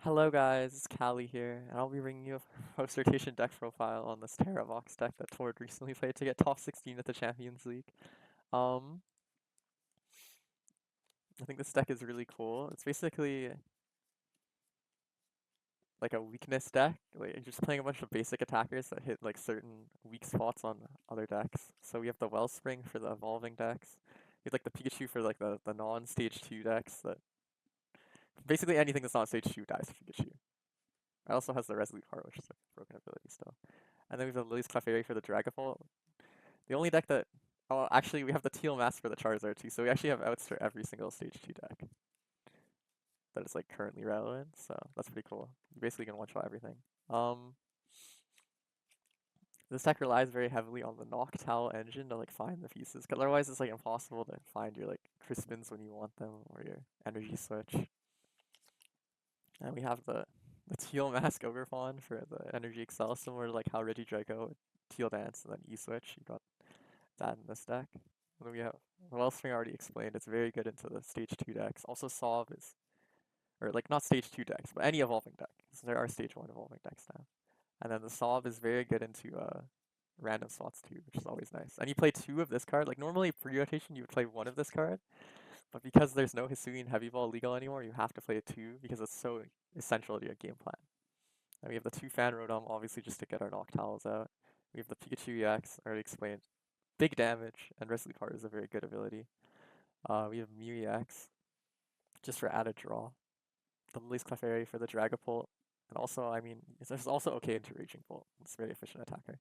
Hello guys, it's Cali here, and I'll be bringing you a post-rotation deck profile on this Tera box deck that Tord recently played to get top 16 at the Champions League. Um, I think this deck is really cool. It's basically like a weakness deck. Like you're just playing a bunch of basic attackers that hit like certain weak spots on other decks. So we have the Wellspring for the evolving decks. We have like the Pikachu for like the non-stage 2 decks that basically anything that's not stage 2 dies to Pikachu. It also has the Resolute Heart, which is a broken ability still. And then we have the Lily's Clefairy for the Dragapult. The only deck that... Oh, actually, we have the Teal Mask for the Charizard too, so we actually have outs for every single Stage 2 deck that is like currently relevant, so that's pretty cool. You basically can one-shot everything. Um, this deck relies very heavily on the Noctowl engine to like find the pieces, because otherwise it's like impossible to find your like Crispins when you want them, or your Energy Switch. And we have the Teal Mask Ogerpon for the Energy Excel, similar to like how Regidrago, Teal Dance, and then E-Switch. You got that in this deck. And then we have Wellspring already explained. It's very good into the stage 2 decks. Also Sov is, or like not stage 2 decks, but any evolving deck. So there are stage 1 evolving decks now. And then the Sov is very good into random slots too, which is always nice. And you play 2 of this card. Like normally pre-rotation you would play 1 of this card, but because there's no Hisuian Heavy Ball legal anymore, you have to play 2 because it's so essential to your game plan. And we have the 2 Fan Rotom, obviously just to get our Noctowls out. We have the Pikachu EX, already explained. Big damage, and Resolute Heart is a very good ability. We have Mew EX, just for added draw. The Lily's Clefairy for the Dragapult. And also, I mean, it's also okay into Raging Bolt. It's a very efficient attacker.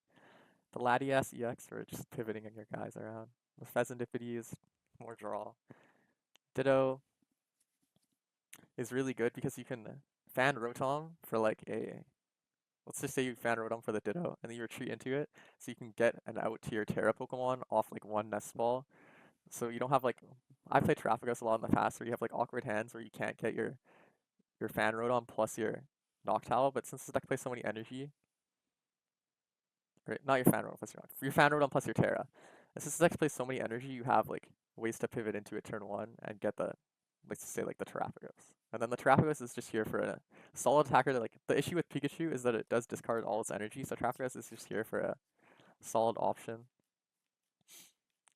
The Latias EX for just pivoting your guys around. The Pheasantipede is more draw. Ditto is really good because you can fan Rotom for like a... Let's just say you fan Rotom for the Ditto, and then you retreat into it, so you can get an out to your Tera Pokemon off like one Nest Ball. So you don't have like... I played Terrapagos a lot in the past where you have like awkward hands where you can't get your Fan Rotom plus your Noctowl, but since this deck plays so many energy... Right, not your Fan Rotom plus your Fan Rotom plus your Tera. And since this deck plays so many energy, you have like ways to pivot into it turn 1 and get the... Let's say like the Terrapagos. And then the Terrapagos is just here for a solid attacker that, like, the issue with Pikachu is that it does discard all its energy, so Terrapagos is just here for a solid option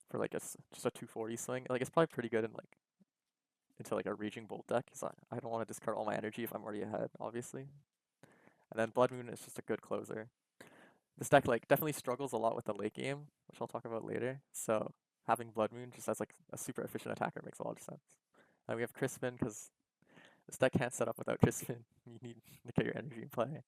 for like just a 240 swing. Like it's probably pretty good in like into like a Raging Bolt deck, because I don't want to discard all my energy if I'm already ahead, obviously. And then Blood Moon is just a good closer. This deck like definitely struggles a lot with the late game, which I'll talk about later. So having Blood Moon just as like a super efficient attacker makes a lot of sense. And we have Crispin because this deck can't set up without Crispin. You need to get your energy in play.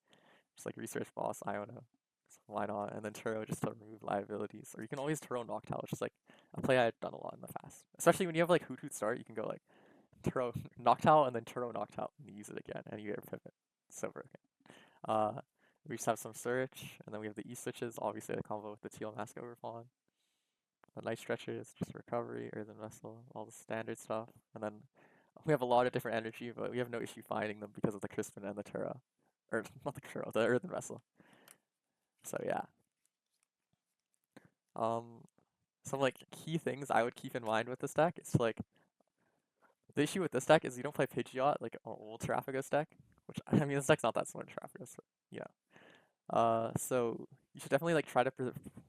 Just like Research Boss, Iono. So why not? And then Turo just to remove liabilities. Or you can always Turo Noctowl, which is like a play I've done a lot in the past. Especially when you have like Hoot Hoot start, you can go like Turo Noctowl and then Turo Noctowl and use it again and you get a pivot. So broken. Uh, we just have some search, and then we have the E switches, obviously the combo with the Teal Mask Overpawn. The Night Stretchers, just recovery, Earthen Vessel, all the standard stuff. And then we have a lot of different energy, but we have no issue finding them because of the Crispin and the Terra. Or, not the Terra, the Earthen Vessel. So yeah. Some like key things I would keep in mind with this deck is like, the issue with this deck is you don't play Pidgeot like an old Terrapagos deck, which, I mean, this deck's not that similar to Terrapagos, but yeah. So you should definitely like try to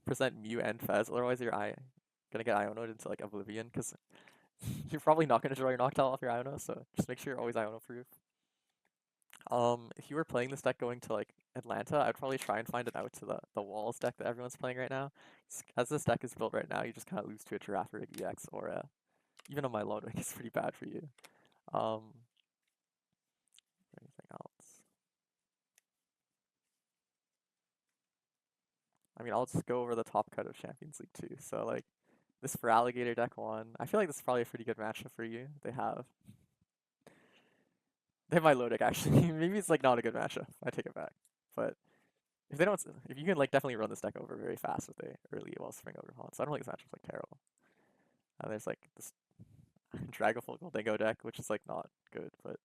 present Mew and Fez, otherwise you're gonna get Iono'd into like Oblivion, because you're probably not gonna draw your Noctowl off your Iono, so just make sure you're always Iono proof. If you were playing this deck going to like Atlanta, I'd probably try and find it out to the Walls deck that everyone's playing right now. As this deck is built right now, you just kind of lose to a Girafarig EX or even a Milotic is pretty bad for you. Anything else? I mean, I'll just go over the top cut of Champions League 2. So like this for Alligator deck 1, I feel like this is probably a pretty good matchup for you. They have Milotic actually. Maybe it's like not a good matchup. I take it back. But if they don't, if you can like definitely run this deck over very fast with a early Wellspring Overhaul, so I don't think this matchup's like terrible. And there's like this Dragapult Dingo deck, which is like not good, but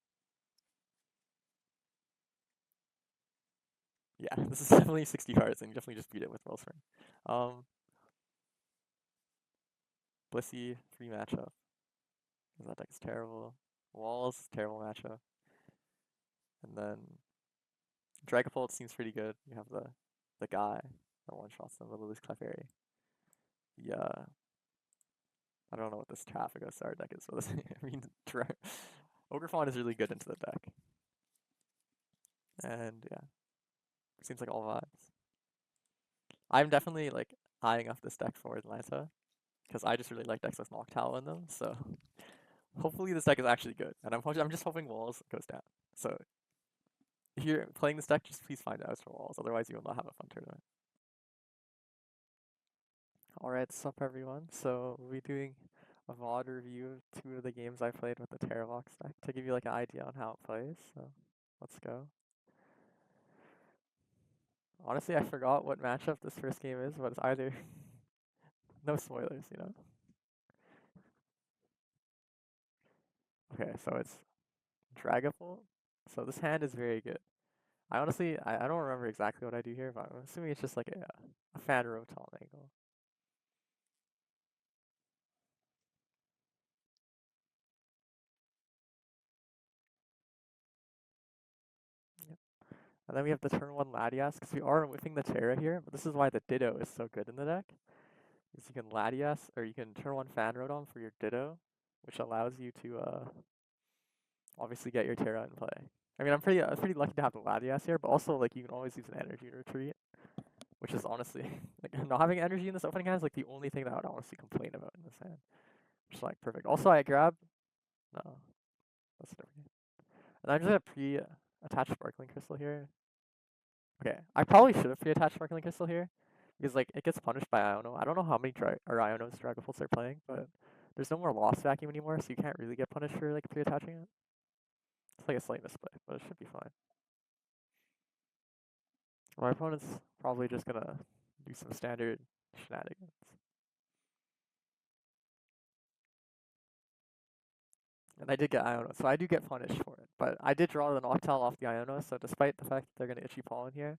yeah, this is definitely 60 cards, and you definitely just beat it with Wellspring. Um, Blissey, free matchup. That deck is terrible. Walls, terrible matchup. And then Dragapult seems pretty good. You have the guy that one shots them, the Reklev area. Yeah. I don't know what this traffic of star deck is for this. I mean, Ogerpon is really good into the deck. And yeah, seems like all vibes. I'm definitely like eyeing up this deck for Atlanta because I just really like decks with Noctowl in them. So hopefully this deck is actually good. And I'm just hoping Walls goes down. So if you're playing this deck, just please find out for Walls. Otherwise, you will not have a fun tournament. Alright, sup everyone. So we'll be doing a VOD review of 2 of the games I played with the Tera box deck to give you like an idea on how it plays. So let's go. Honestly, I forgot what matchup this first game is, but it's either no spoilers, you know. Okay, so it's Dragapult. So this hand is very good. I honestly, I don't remember exactly what I do here, but I'm assuming it's just like a fan rotom angle. Yep. And then we have the turn 1 Latias, because we are whipping the Tera here, but this is why the Ditto is so good in the deck. Because you can Latias, or you can turn 1 fan rotom for your Ditto, which allows you to obviously get your Tera in play. I mean, I'm pretty lucky to have the Latias here, but also like you can always use an energy retreat, which is honestly like not having energy in this opening hand is like the only thing that I would honestly complain about in this hand. Which is like perfect. Also, I grab no, that's different. And I'm just gonna pre-attach Sparkling Crystal here. Okay, I probably should have pre-attached Sparkling Crystal here because like it gets punished by Iono. I don't know how many Ionos Dragapults are playing, but there's no more Lost Vacuum anymore, so you can't really get punished for like pre-attaching it. It's like a slight misplay, but it should be fine. My opponent's probably just gonna do some standard shenanigans. And I did get Iono, so I do get punished for it. But I did draw the Noctowl off the Iono, so despite the fact that they're gonna Itchy Pollen here,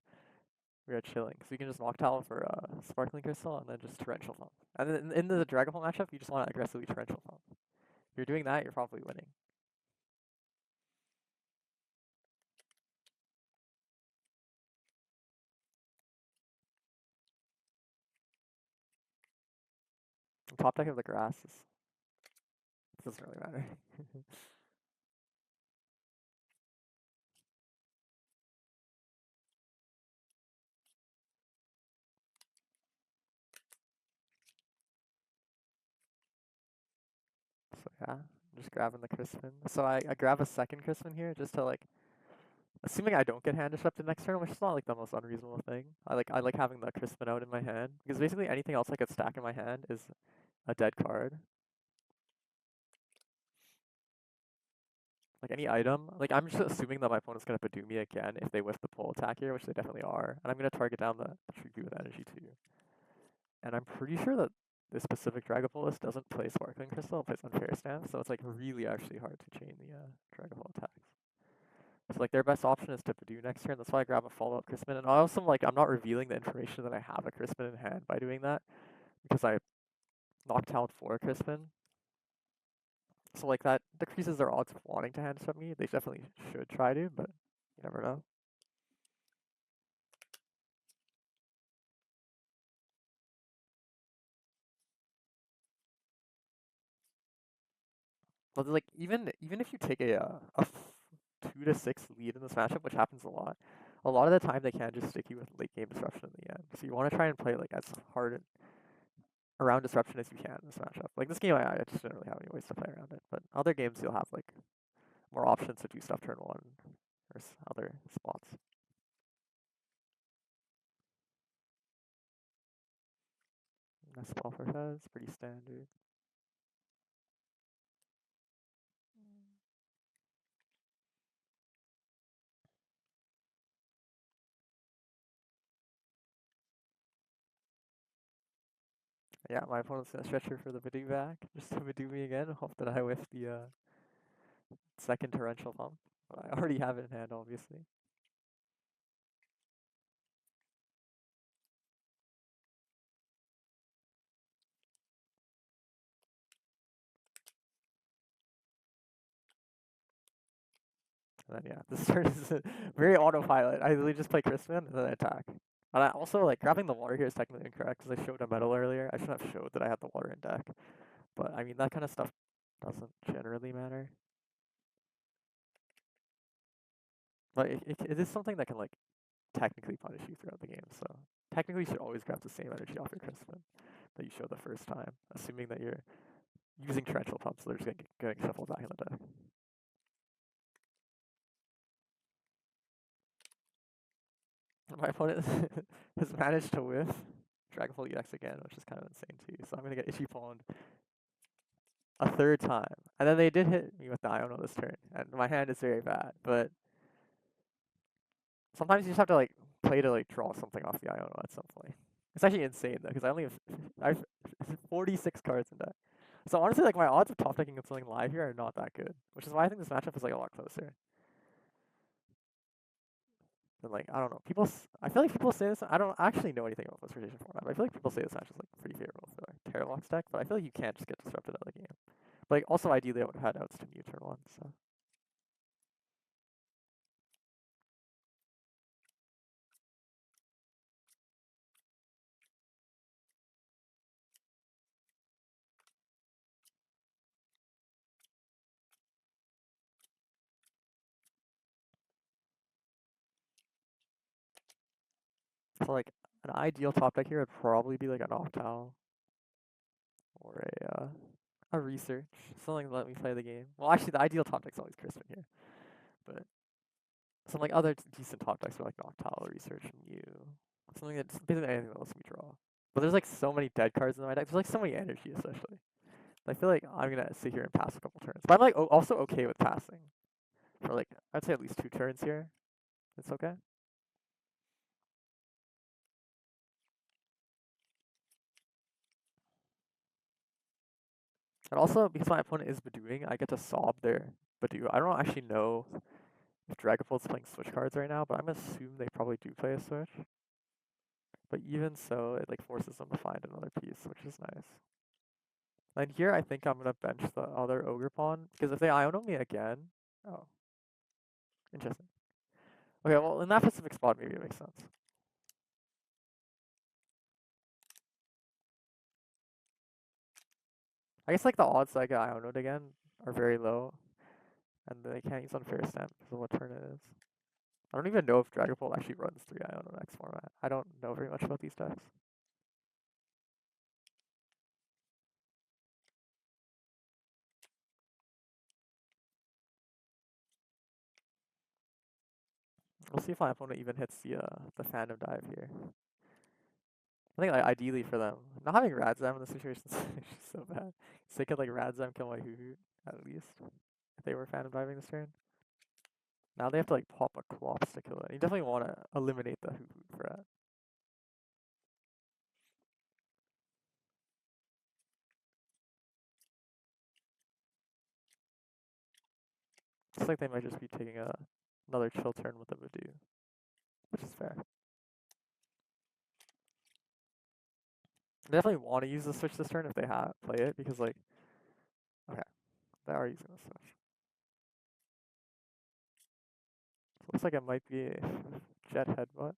we are chilling. So you can just Noctowl for Sparkling Crystal and then just Torrential Pump. And then in the Dragapult matchup, you just want to aggressively Torrential Pump. If you're doing that, you're probably winning. Top deck of the grass is, it doesn't really matter. So yeah, I'm just grabbing the Crispin. So I grab a second Crispin here just to like, assuming I don't get hand disrupted next turn, which is not like the most unreasonable thing. I like having the Crispin out in my hand because basically anything else I could stack in my hand is a dead card. Like any item, like I'm just assuming that my opponent's gonna Badoo me again if they whiff the pull attack here, which they definitely are, and I'm gonna target down the Tribute with energy too. And I'm pretty sure that this specific Dragapult doesn't play Sparkling Crystal, it plays Unfair Stance, so it's like really actually hard to chain the Dragapult attacks. So like their best option is to Badoo next turn, that's why I grab a follow-up Crispin, and also like I'm not revealing the information that I have a Crispin in hand by doing that, because I knocked out 4 Crispin. So like that decreases their odds of wanting to hand disrupt me. They definitely should try to, but you never know. But like even if you take a 2-6 lead in this matchup, which happens a lot of the time they can just stick you with late game disruption in the end. So you want to try and play like as hard around disruption as you can in this matchup. Like this game, I just didn't really have any ways to play around it. But other games you'll have like more options to do stuff turn 1 or other spots. That's spell for Fez, pretty standard. Yeah, my opponent's gonna stretch her for the Badoo back, just to Badoo me again. Hope that I whiff the second torrential pump. But I already have it in hand, obviously. And then yeah, this turn is very autopilot. I literally just play Crispin and then I attack. And I also like grabbing the water here is technically incorrect because I showed a metal earlier. I shouldn't have showed that I had the water in deck. But I mean that kind of stuff doesn't generally matter. But it is something that can like technically punish you throughout the game. So technically you should always grab the same energy off your Crispin that you showed the first time, assuming that you're using torrential pumps, so they're just getting shuffled back in the deck. My opponent has managed to whiff Dragapult EX again, which is kind of insane too. So I'm gonna get Ichiponed a third time, and then they did hit me with the Iono this turn, and my hand is very bad. But sometimes you just have to like play to like draw something off the Iono at some point. It's actually insane though, because I only have I've 46 cards in deck. So honestly, like my odds of top decking something live here are not that good, which is why I think this matchup is like a lot closer. And like I don't know, I feel like people say this. I don't actually know anything about post rotation format, but I feel like people say this match is like pretty favorable for like Terralock's deck. But I feel like you can't just get disrupted out of the game. But like also ideally I would have had outs to mute turn one. So like an ideal top deck here would probably be like a Noctowl or a research, something to let me play the game. Well, actually the ideal top deck's always Crispin here, but some like other decent top decks are like Noctowl, research, Mew, something that's basically anything that lets me draw. But there's like so many dead cards in my deck. There's like so many energy, especially. I feel like I'm gonna sit here and pass a couple turns, but I'm like also okay with passing for like I'd say at least 2 turns here. It's okay. And also because my opponent is Badooing, I get to sob their Badoo. I don't actually know if Dragapult's playing switch cards right now, but I'm assuming they probably do play a switch. But even so, it like forces them to find another piece, which is nice. And here I think I'm gonna bench the other Ogerpon because if they Iono me again, oh, interesting. Okay, well in that specific spot maybe it makes sense. I guess like the odds that I get Ionoed again are very low, and they can't use Unfair Stamp because of what turn it is. I don't even know if Dragapult actually runs 3 Iono next format. I don't know very much about these decks. We'll see if my opponent even hits the Phantom Dive here. I think like ideally for them, not having Radzam in this situation is just so bad. So they could like Radzam kill my Hoot at least if they were Phantom Diving this turn. Now they have to like pop a Clops to kill it. You definitely want to eliminate the Hoot for that. Looks like they might just be taking another chill turn with the Voodoo, which is fair. They definitely want to use the switch this turn if they play it because like okay, they are using the switch. So looks like it might be a Jet Headbutt.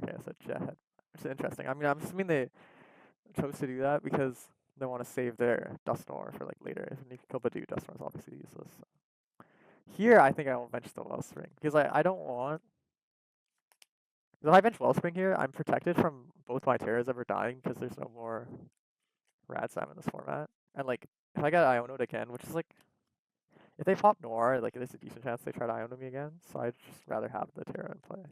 Okay, it's a Jet Head, which is interesting. I mean, I'm assuming they chose to do that because they want to save their Dusknoir for like later. If you kill Badoo, Dusknoir is obviously useless. So. Here, I think I will bench the Wellspring because I don't want. If I bench Wellspring here, I'm protected from both my Teras ever dying because there's no more Radzam in this format. And like, if I get Ionoed again, which is like, if they pop Noir, like there's a decent chance they try to Iono me again. So I'd just rather have the Terra in play.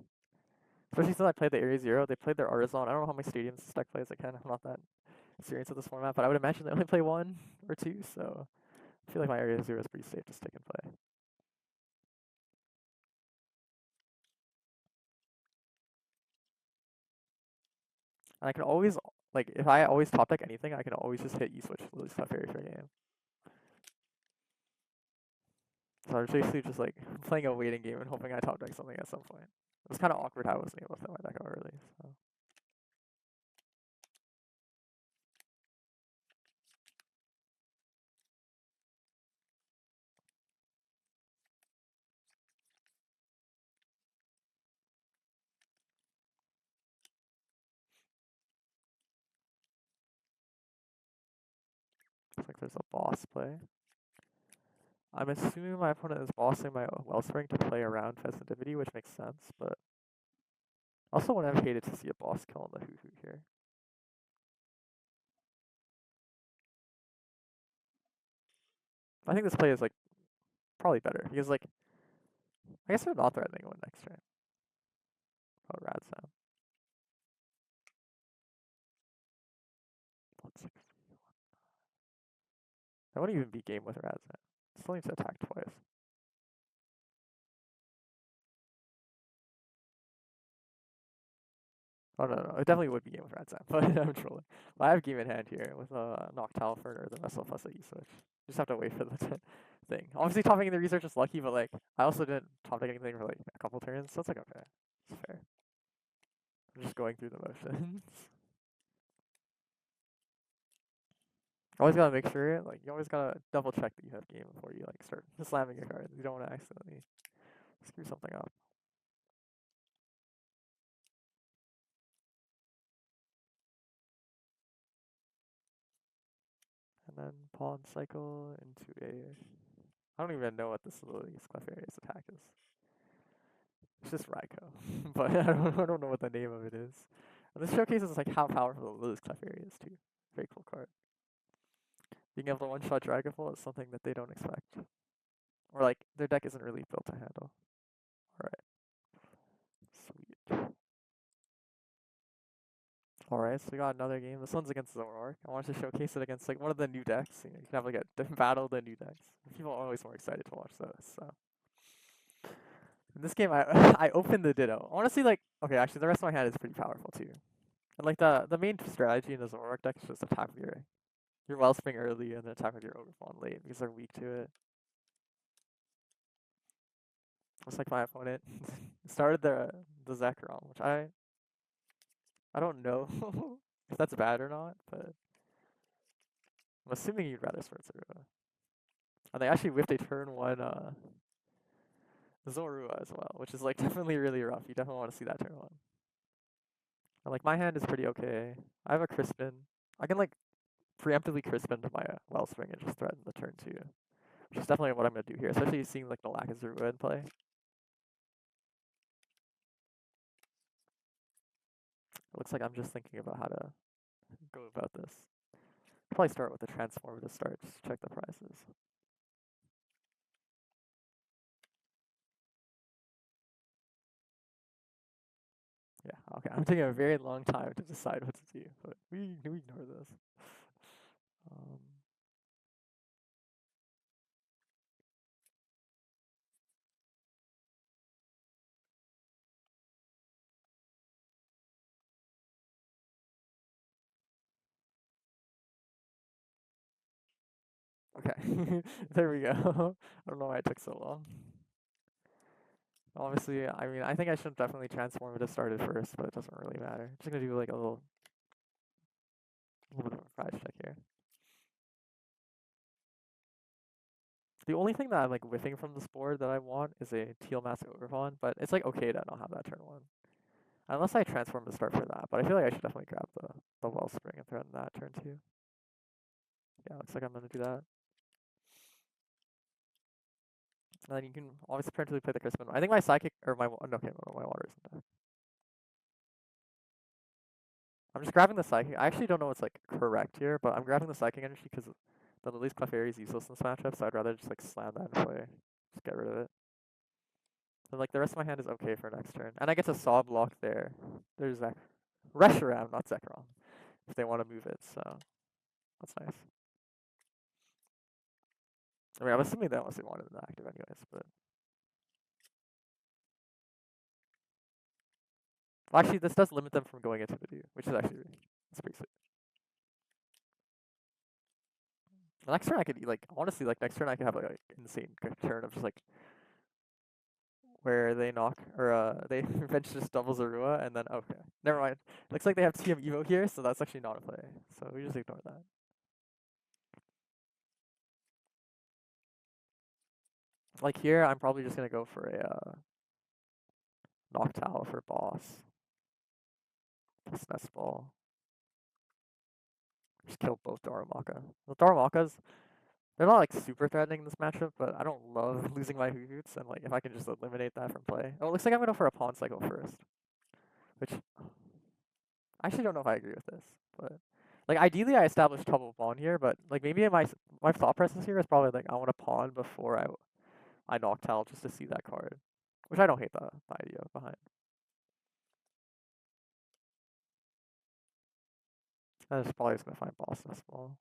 Especially since I played the Area Zero, they played their Artisan. I don't know how many stadiums this deck plays. I'm not that experienced with this format, but I would imagine they only play 1 or 2. So I feel like my Area Zero is pretty safe to stick and play. And I can always, like, if I always top deck anything, I can always just hit E-Switch Lily Stuff Fairy for a game. So I was basically just like playing a waiting game and hoping I top deck something at some point. It was kind of awkward how I wasn't able to play my deck out early. So. there's a boss play. I'm assuming my opponent is bossing my Wellspring to play around Festivity, which makes sense, but also would have hated to see a boss kill on the Hoo-Hoo here. I think this play is like probably better because like I guess they're not threatening one next turn. Oh, Rad Sound. 160. I wouldn't even be game with Rad Sound. Still needs to attack twice. Oh no, it definitely would be game with Rad Sound, but I'm trolling. Well, I have game in hand here with Noctowl for the Vessel plus a E-switch. Just have to wait for the thing. Obviously, topping the research is lucky, but like I also didn't top deck anything for like a couple turns, so it's like okay, it's fair. I'm just going through the motions. Always gotta make sure, like you always gotta double check that you have game before you like start slamming your cards. You don't want to accidentally screw something up. And then pawn cycle into a. I don't even know what this Lily's Clefairy's attack is. It's just Raikou, but I don't know what the name of it is. And this showcases like how powerful Lily's Clefairy is too. Very cool card. Being able to one-shot Dragapult is something that they don't expect, or like their deck isn't really built to handle. All right, sweet. All right, so we got another game. This one's against Zoroark. I wanted to showcase it against like one of the new decks. You can have like a battle of the new decks. People are always more excited to watch those. So in this game, I I opened the Ditto. I want to see like okay, actually the rest of my hand is pretty powerful too. And like the main strategy in the Zoroark deck is just attack with your Wellspring early and then attack with your Ogerpon late because they're weak to it. Just like my opponent started the Zekrom, which I don't know if that's bad or not, but I'm assuming you'd rather Sword Zorua. And they actually whiffed a turn one Zorua as well, which is like definitely really rough. You definitely want to see that turn one. And like my hand is pretty okay. I have a Crispin. I can like preemptively Crispin to my Wellspring and just threaten the turn two, which is definitely what I'm gonna do here, especially seeing like the lack of Zorua in play. It looks like I'm just thinking about how to go about this. Probably start with the transformative start, just check the prices. Yeah, okay. I'm taking a very long time to decide what to do, but we ignore this. Um, okay, there we go. I don't know why it took so long. Obviously, I mean, I think I should definitely transform it to start it first, but it doesn't really matter. I'm just gonna do like a little bit of a prize check here. The only thing that I'm like whiffing from this board that I want is a teal mask Ogerpon, but it's like okay to not have that turn one. Unless I transform to start for that, but I feel like I should definitely grab the Wellspring and threaten that turn two. Yeah, looks like I'm gonna do that. And then you can always preemptively play the Crispin. I think my Psychic, or my, no, okay, no, my Water isn't dead. I'm just grabbing the Psychic. I actually don't know what's like correct here, but I'm grabbing the Psychic Energy because the Lily's Clefairy is useless in this matchup, so I'd rather just like slam that and play. Just get rid of it. So like the rest of my hand is okay for next turn. And I get to Saw block there. There's that Reshiram, not Zekrom, if they want to move it, so that's nice. I mean, I'm assuming they honestly wanted it active anyways, but... Well, actually, this does limit them from going into the do, which is actually, it's pretty sweet. Next turn I could, like, honestly, like, next turn I could have, like, insane turn of just, like, where they knock, or, they eventually just double Zorua, and then, okay, never mind. Looks like they have TM Evo here, so that's actually not a play, so we just ignore that. Like, here, I'm probably just gonna go for a, Noctowl for boss. Plus Nest Ball. Just kill both Darumaka. The Darumaka's They're not like super threatening in this matchup, but I don't love losing my Hoots, and like if I can just eliminate that from play. Oh, it looks like I'm gonna go for a pawn cycle first, which I actually don't know if I agree with this, but like ideally I establish double pawn here, but like maybe my thought process here is probably like I want to pawn before I Noctowl just to see that card, which I don't hate the idea behind. I was probably just gonna find boss Nestball.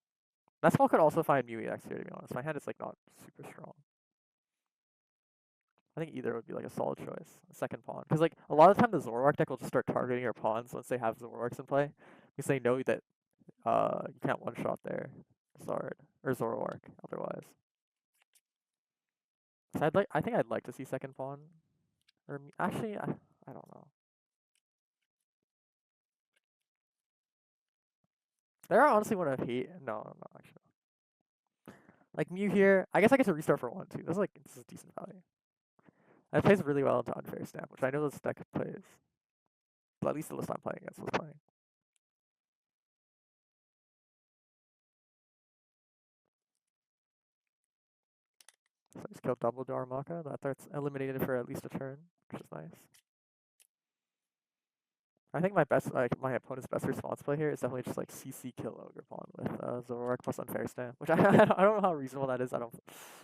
Nestball could also find Mew EX here, to be honest. My hand is like not super strong. I think either would be like a solid choice. A second pawn, because like a lot of the time the Zoroark deck will just start targeting your pawns once they have Zoroarks in play, because they know that you can't one shot their Zard or Zoroark otherwise. So I think I'd like to see second pawn, or actually I don't know. There I honestly would have hate. No, actually. Like Mew here, I guess I get to restart for 1-2. This is decent value. And it plays really well into Unfair Stamp, which I know this deck plays. But at least the list I'm playing against was playing. So I just killed double Darumaka. That that's eliminated for at least a turn, which is nice. I think my opponent's best response play here is definitely just like CC kill Ogerpon with Zoroark plus Unfair Stamp, which I don't know how reasonable that is. I don't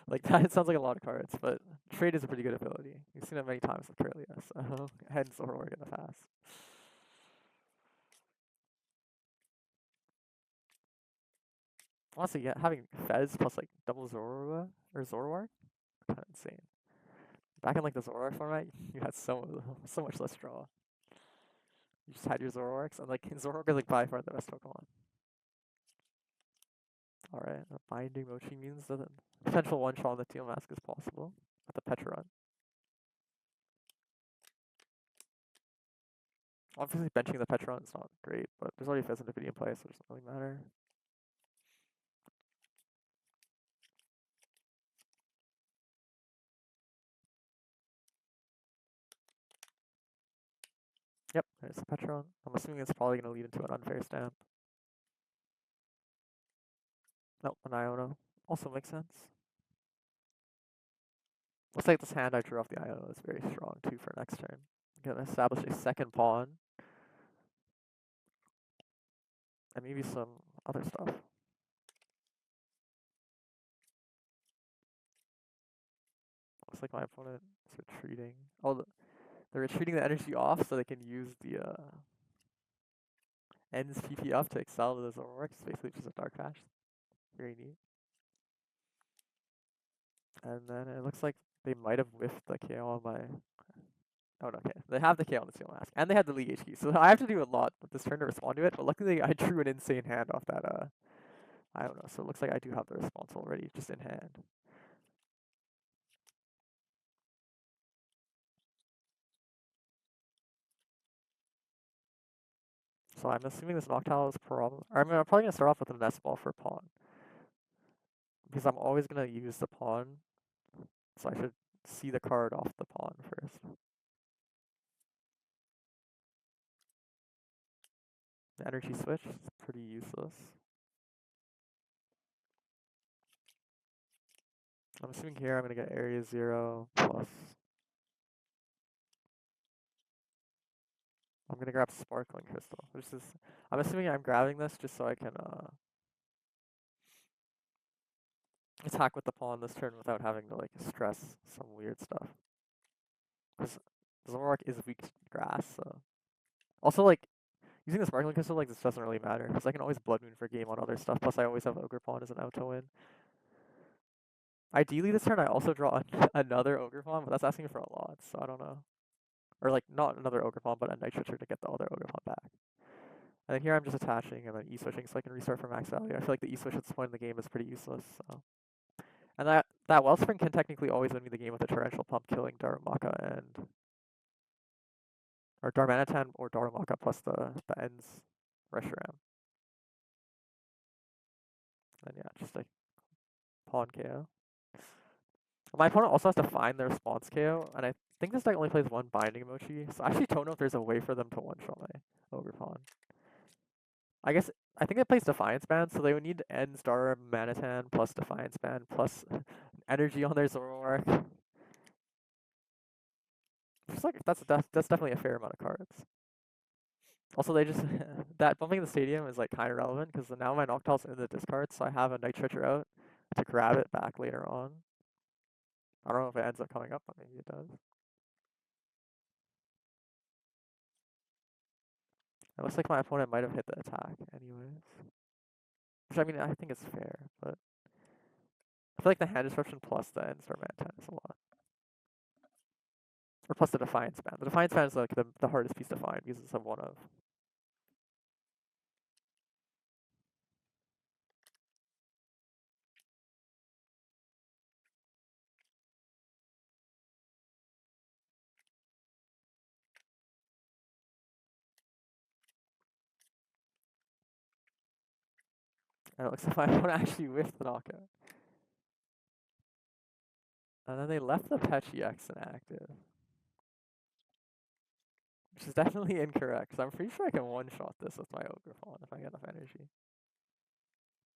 like that. It sounds like a lot of cards, but trade is a pretty good ability. We've seen it many times with Curlia, so and Zoroark in the past. Honestly, yeah, having Fez plus like double Zorua or Zoroark, kind of insane. Back in like the Zoroark format, you had so much less draw. You just had your Zoroarks, and like Zoroark is like by far the best Pokemon. Alright, a binding mochi means that a potential one shot on the Teal Mask is possible with the Petron. Obviously benching the Petron is not great, but there's already Pheasant Divinity in play, so it doesn't really matter. Yep, there's the Petron. I'm assuming it's probably going to lead into an Unfair Stamp. Nope, an Iono. Also makes sense. Looks like this hand I drew off the Iono is very strong too for next turn. I'm going to establish a second pawn. And maybe some other stuff. Looks like my opponent is retreating. Oh, they're retreating the energy off so they can use the ends PP up to excel to the Zoroark. It's basically just a Dark Patch. Very neat. And then it looks like they might have whiffed the KO on my... Oh, no, okay. They have the KO on the Steel Mask. And they had the League HQ. So I have to do a lot with this turn to respond to it. But luckily I drew an insane hand off that, I don't know. So it looks like I do have the response already just in hand. So I'm assuming this Noctowl is probably... I'm probably going to start off with a Nest Ball for pawn. Because I'm always going to use the pawn. So I should see the card off the pawn first. The energy switch is pretty useless. I'm assuming here I'm going to get area 0 plus... I'm going to grab Sparkling Crystal, which is... I'm assuming I'm grabbing this just so I can attack with the pawn this turn without having to like stress some weird stuff. Because Zoroark is weak to grass, so... Also, like, using the Sparkling Crystal like this doesn't really matter, because I can always Blood Moon for game on other stuff, plus I always have Ogerpon as an auto win. Ideally this turn I also draw another Ogerpon, but that's asking for a lot, so I don't know. Or like, not another Ogerpon, but a Nitriture to get the other Ogerpon back. And then here I'm just attaching and then E-switching so I can restart for max value. I feel like the E-switch at this point in the game is pretty useless, so... And that Wellspring can technically always win me the game with a Torrential Pump killing Darumaka and... Or Darmanitan or Darumaka plus the ends Reshiram. And yeah, just like pawn KO. My opponent also has to find their response KO, and I think this deck only plays one binding emoji, so I actually don't know if there's a way for them to one-shot my Ogerpon. I guess I think it plays Defiance Band, so they would need End Star Manatan plus Defiance Band plus energy on their Zoroark. Just like that's definitely a fair amount of cards. Also, they just that bumping the stadium is like kind of relevant because now my Noctowl's in the discard, so I have a Night Switcher out to grab it back later on. I don't know if it ends up coming up, but maybe it does. It looks like my opponent might have hit the attack anyways. Which I mean, I think it's fair, but I feel like the hand disruption plus the end star man is a lot. Or plus the Defiance Band. The Defiance Band is like the hardest piece to find because it's a one of. And it looks like my opponent actually whiffed the knockout. And then they left the Petchy X inactive. Which is definitely incorrect, because I'm pretty sure I can one-shot this with my Ogerpon if I get enough energy.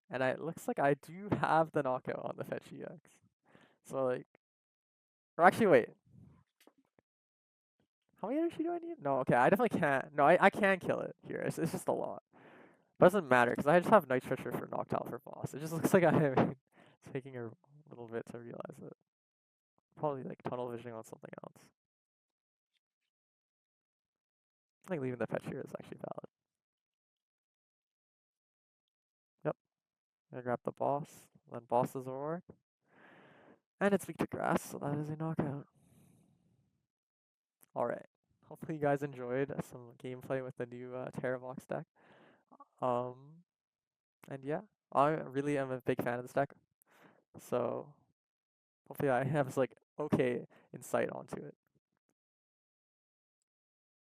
And it looks like I do have the knockout on the Fetchy X. So like, or actually wait, how many energy do I need? No, okay, I definitely can't. No, I can kill it here. It's just a lot. But it doesn't matter, because I just have Night Switcher for Noctowl for boss. It just looks like I'm taking a little bit to realize it. Probably like tunnel visioning on something else. I think leaving the Fetch here is actually valid. Yep. I grab the boss, then boss is Zoroark. And it's weak to grass, so that is a knockout. Alright. Hopefully you guys enjoyed some gameplay with the new Tera box deck. Um, and yeah, I really am a big fan of this deck. So hopefully I have like okay insight onto it.